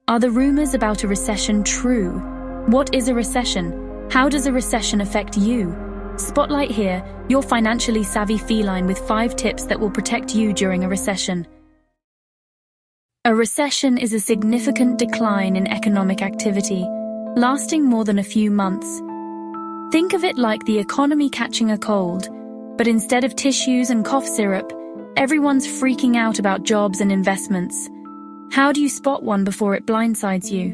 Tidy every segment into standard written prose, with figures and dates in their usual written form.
Are the rumors about a recession true? What is a recession? How does a recession affect you? Spotlight here, your financially savvy feline with 5 tips that will protect you during a recession. A recession is a significant decline in economic activity, lasting more than a few months. Think of it like the economy catching a cold, but instead of tissues and cough syrup, everyone's freaking out about jobs and investments. How do you spot one before it blindsides you?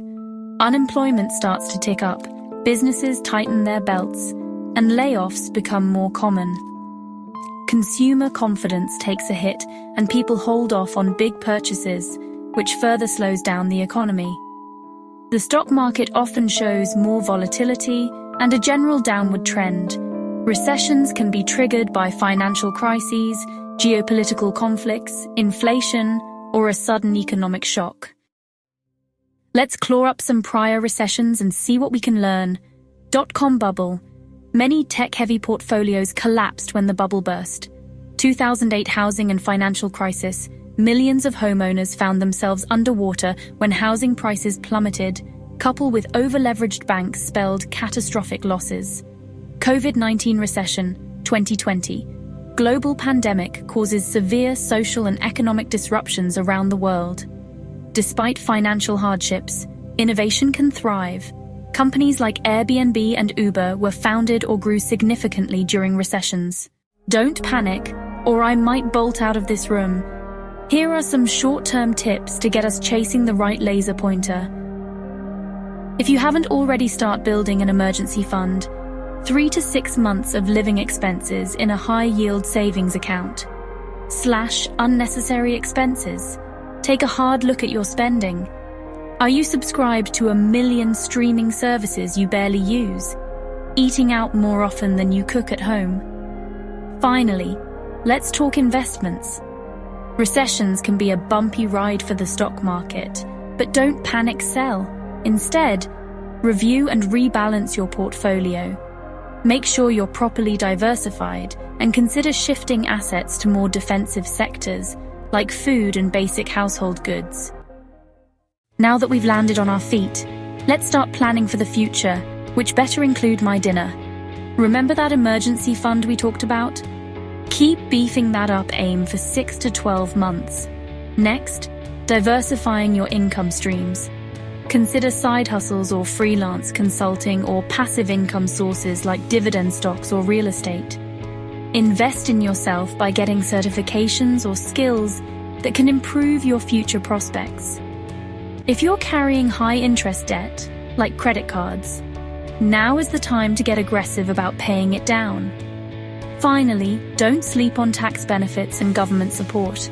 Unemployment starts to tick up, businesses tighten their belts, and layoffs become more common. Consumer confidence takes a hit, and people hold off on big purchases, which further slows down the economy. The stock market often shows more volatility and a general downward trend. Recessions can be triggered by financial crises, geopolitical conflicts, inflation, or a sudden economic shock. Let's claw up some prior recessions and see what we can learn. Dot-com bubble. Many tech-heavy portfolios collapsed when the bubble burst. 2008 housing and financial crisis. Millions of homeowners found themselves underwater when housing prices plummeted, coupled with over-leveraged banks spelled catastrophic losses. COVID-19 recession, 2020. Global pandemic causes severe social and economic disruptions around the world. Despite financial hardships, innovation can thrive. Companies like Airbnb and Uber were founded or grew significantly during recessions. Don't panic, or I might bolt out of this room. Here are some short-term tips to get us chasing the right laser pointer. If you haven't already, start building an emergency fund. 3 to 6 months of living expenses in a high-yield savings account. Slash unnecessary expenses. Take a hard look at your spending. Are you subscribed to 1 million streaming services you barely use? Eating out more often than you cook at home? Finally, let's talk investments. Recessions can be a bumpy ride for the stock market, but don't panic sell. Instead, review and rebalance your portfolio. Make sure you're properly diversified and consider shifting assets to more defensive sectors, like food and basic household goods. Now that we've landed on our feet, let's start planning for the future, which better include my dinner. Remember that emergency fund we talked about? Keep beefing that up, aim for 6 to 12 months. Next, diversifying your income streams. Consider side hustles or freelance consulting or passive income sources like dividend stocks or real estate. Invest in yourself by getting certifications or skills that can improve your future prospects. If you're carrying high-interest debt, like credit cards, now is the time to get aggressive about paying it down. Finally, don't sleep on tax benefits and government support.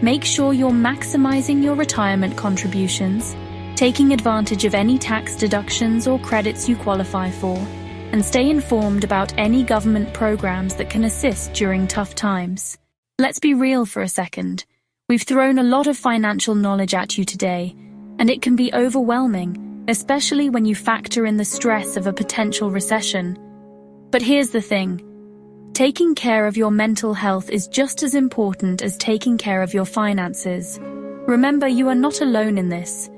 Make sure you're maximizing your retirement contributions, taking advantage of any tax deductions or credits you qualify for, and stay informed about any government programs that can assist during tough times. Let's be real for a second. We've thrown a lot of financial knowledge at you today, and it can be overwhelming, especially when you factor in the stress of a potential recession. But here's the thing. Taking care of your mental health is just as important as taking care of your finances. Remember, you are not alone in this.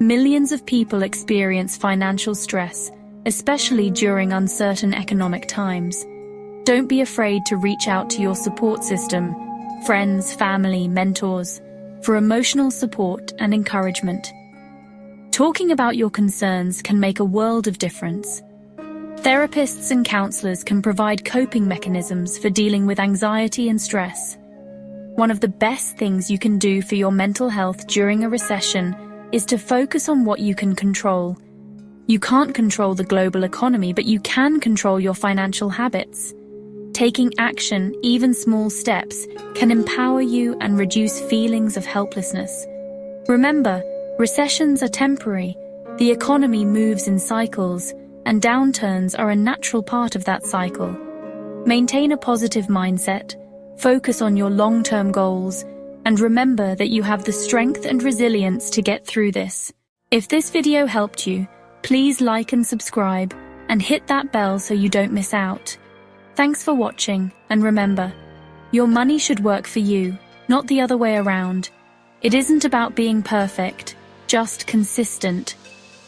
Millions of people experience financial stress, especially during uncertain economic times. Don't be afraid to reach out to your support system, friends, family, mentors, for emotional support and encouragement. Talking about your concerns can make a world of difference. Therapists and counselors can provide coping mechanisms for dealing with anxiety and stress. One of the best things you can do for your mental health during a recession is to focus on what you can control. You can't control the global economy, but you can control your financial habits. Taking action, even small steps, can empower you and reduce feelings of helplessness. Remember, recessions are temporary. The economy moves in cycles, and downturns are a natural part of that cycle. Maintain a positive mindset, focus on your long-term goals, and remember that you have the strength and resilience to get through this. If this video helped you, please like and subscribe, and hit that bell so you don't miss out. Thanks for watching, and remember, your money should work for you, not the other way around. It isn't about being perfect, just consistent.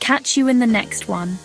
Catch you in the next one.